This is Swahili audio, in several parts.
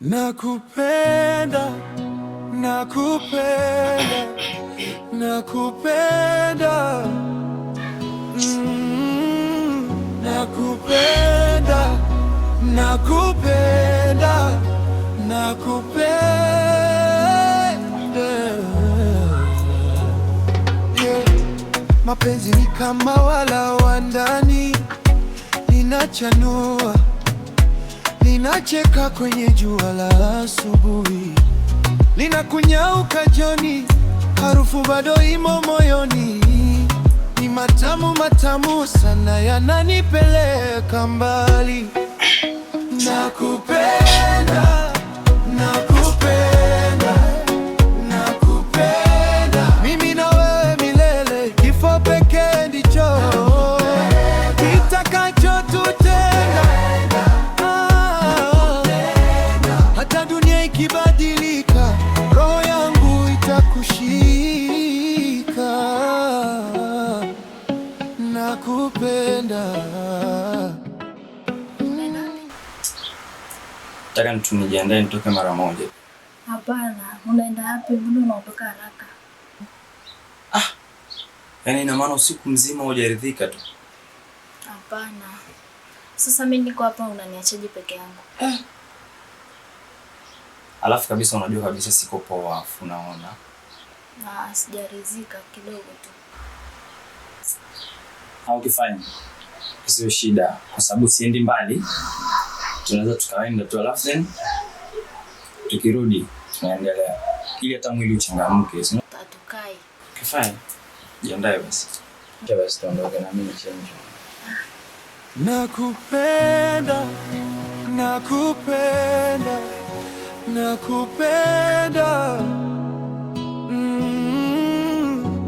Nakupenda, nakupenda, nakupenda, nakupenda, nakupenda, nakupenda. Yeah. Mapenzi ni kama wala wa ndani, linachanua, linacheka kwenye jua la asubuhi, linakunyauka jioni, harufu bado imo moyoni. Ni matamu matamu sana, yananipeleka mbali. Nakupenda, nakupenda, nakupenda, mimi na wewe milele, kifo pekee ndicho kitakachotutenga. Hata dunia ikibadilika, roho yangu itakushika. Nakupenda. Nataka nijiandae nitoke mara moja. Hapana, unaenda wapi? Mbona unaondoka haraka? Yaani ina maana usiku mzima hujaridhika tu? Hapana. Sasa mimi niko hapa, unaniachaje peke yangu? Alafu kabisa unajua kabisa siko poa, afu unaona. Na sijaridhika kidogo tu. Au kifanya sio shida, kwa sababu siendi mbali. Tunaweza tukaenda tu, alafu then tukirudi tunaendelea, ili hata mwili uchangamke. Tatukai. Kifanya jiandae basi. Basi tuondoke na mimi change. Nakupenda, nakupenda, nakupenda,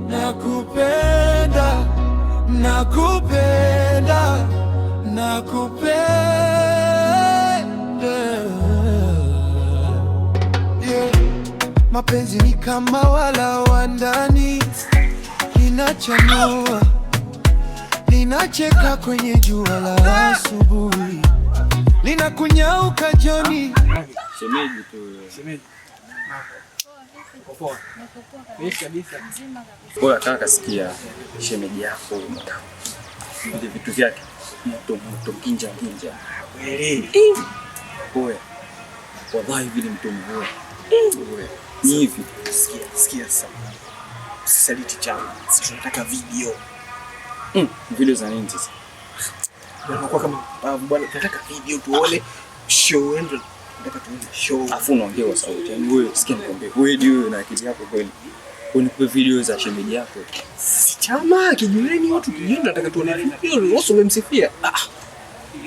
nakupenda, nakupenda, nakupenda. Yeah. Mapenzi ni kama wala wa ndani, linachanua, linacheka kwenye jua la asubuhi, linakunyauka jioni. Shemeji tu. Shemeji. Poa. Kabisa. Bora kaka, sikia. Shemeji yako ndio vitu vyake. Mto kinja. Kweli. Poa. Wallahi vile mtu mvua. Ni hivi. Sikia sasa. Usisaliti chama. Sisi tunataka video. Video za nini sasa? Unakuwa kama bwana, tunataka video tuone show, ndio tunataka tuone show. Afu unaongea kwa sauti. Yaani wewe sikia nikwambie. Wewe ndio na akili yako kweli. Unipe video za shemeji yako. Si chama kijuleni watu kijuleni, tunataka tuone video. Nusu umemsifia.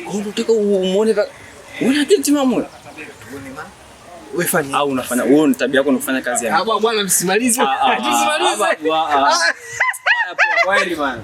Kwa unataka umuone una akili timamu. Tuone ma. Wewe fanya. Au unafanya wewe ni tabia yako unafanya kazi ya. Bwana msimalize. Tusimalize. Haya poa kweli bwana.